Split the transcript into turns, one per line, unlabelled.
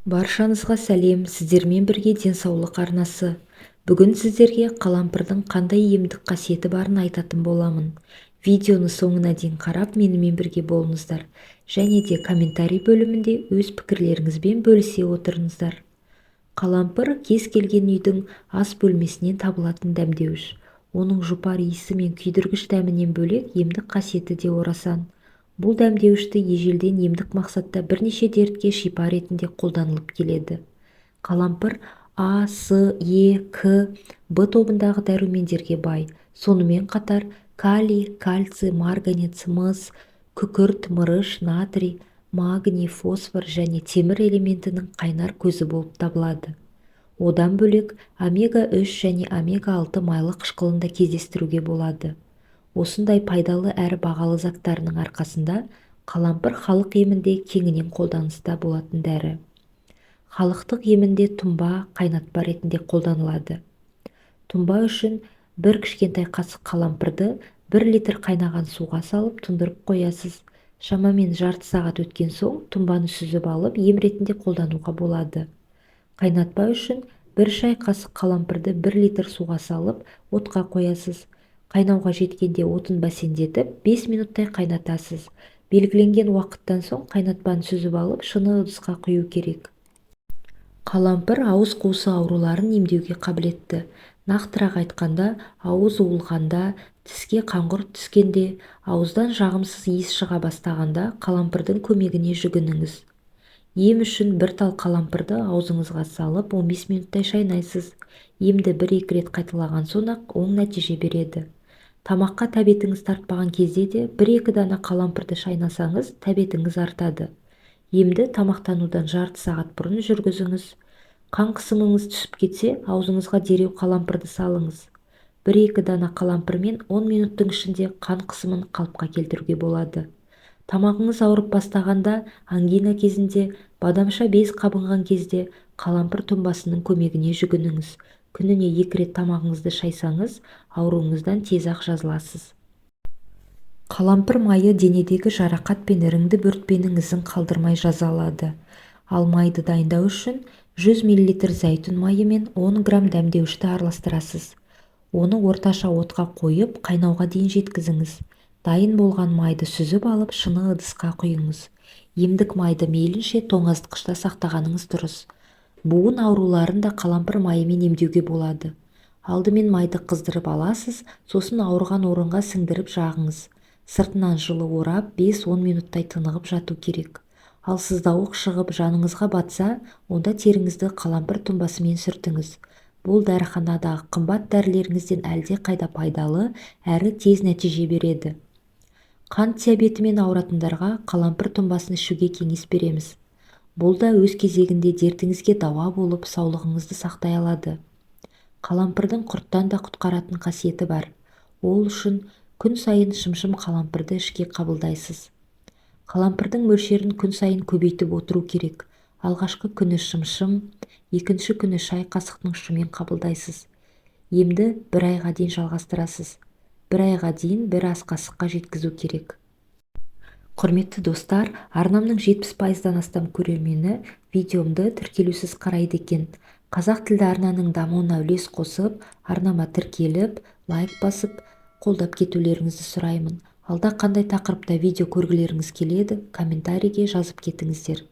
Баршаңызға сәлем, сіздермен бірге денсаулық арнасы. Бүгін сіздерге қалампырдың қандай емдік қасиеті барын айтатын боламын. Видеоны соңына дейін қарап, менімен бірге болыңыздар. Және де комментарий бөлімінде өз пікірлеріңізбен бөлісе отырыңыздар. Қалампыр кез келген үйдің ас бөлмесінен табылатын дәмдеуіш. Оның жұпар иісі мен күйдіргіш дәмінен бөлек емдік қасиеті де орасан. Бұл дәмдеуішті ежелден емдік мақсатта бірнеше дертке шипа ретінде қолданылып келеді. Қалампыр А, С, Е, К, Б тобындағы дәрумендерге бай. Сонымен қатар калий, кальций, марганец, мыс, күкірт, мырыш, натрий, магний, фосфор және темір элементінің қайнар көзі болып табылады. Одан бөлек омега-3 және омега-6 майлы қышқылында кездестіруге болады. Осындай пайдалы әрі бағалы заттарының арқасында қалампыр халық емінде кеңінен қолданыста болатын дәрі. Халықтық емінде тұнба қайнатпа ретінде қолданылады. Тұнба үшін бір кішкентай қасық қалампырды 1 литр қайнаған суға салып тұндырып қоясыз. Шамамен жарты сағат өткен соң тұнбаны сүзіп алып ем ретінде қолдануға болады. Қайнатпа үшін 1 шай қасық қалампырды 1 литр суға салып отқа қоясыз. Қайнауға жеткенде отын бәсеңдетіп 5 минуттай қайнатасыз. Белгіленген уақыттан соң қайнатпаны сүзіп алып шыны ыдысқа құю керек. Қалампыр ауыз қуысы ауруларын емдеуге қабілетті. Нақтырақ айтқанда, ауыз уылғанда, тіске қаңғұрт түскенде, ауыздан жағымсыз иіс шыға бастағанда қалампырдың көмегіне жүгініңіз. Ем үшін 1 тал қалампырды аузыңызға салып 15 минуттай шайнайсыз. Емді 1-2 рет қайталаған соң-ақ оң нәтиже береді. Тамаққа тәбетіңіз тартпаған кезде де 1-2 дана қалампырды шайнасаңыз, тәбетіңіз артады. Емді тамақтанудан жарты сағат бұрын жүргізіңіз. Қан қысымыңыз түсіп кетсе, аузыңызға дереу қалампырды салыңыз. 1-2 дана қалампырмен 10 минуттың ішінде қан қысымын қалыпқа келтіруге болады. Тамағыңыз ауырып бастағанда, ангина кезінде, бадамша без қабынған кезде қалампыр тұнбасының көмегіне жүгініңіз. Күніне 2 рет тамағыңызды шайсаңыз, ауруыңыздан тез-ақ жазыласыз. Қалампыр майы денедегі жарақат пен іріңді бөртпенің ізін қалдырмай жазалады. Ал майды дайындау үшін 100 мл зәйтүн майы мен 10 грамм дәмдеуішті араластырасыз. Оны орташа отқа қойып, қайнауға дейін жеткізіңіз. Дайын болған майды сүзіп алып, шыны ыдысқа құйыңыз. Емдік майды мейлінше тоңазытқышта сақтағаныңыз дұрыс. Буын ауруларын да қалампыр майымен емдеуге болады. Алдымен майды қыздырып аласыз, сосын ауырған орынға сіңдіріп жағыңыз. Сыртынан жылы орап 5-10 минуттай тынығып жату керек. Ал сыздауық шығып жаныңызға батса, онда теріңізді қалампыр тұнбасымен сүртіңіз. Бұл дәріханадағы қымбат дәрілеріңізден әлде қайда пайдалы, әрі тез нәтиже береді. Қант диабетімен ауыратындарға қалампыр тұнбасын ішуге кеңес береміз. Бұл да өз кезегінде дертіңізге дауа болып, саулығыңызды сақтай алады. Қалампырдың құрттан да құтқаратын қасиеті бар. Ол үшін күн сайын шымшым қалампырды ішке қабылдайсыз. Қалампырдың мөлшерін күн сайын көбейтіп отыру керек. Алғашқы күні шымшым, екінші күні шай қасықтың ұшымен қабылдайсыз. Емді 1 айға дейін жалғастырасыз. 1 айға дейін 1 ас қасыққа жеткізу керек. Құрметті достар, арнамның 70%-дан астам көрермені видеомды тіркелусіз қарайды екен. Қазақ тілді арнаның дамуына үлес қосып, арнама тіркеліп, лайк басып, қолдап кетулеріңізді сұраймын. Алда қандай тақырыпта видео көргілеріңіз келеді, комментарийге жазып кетіңіздер.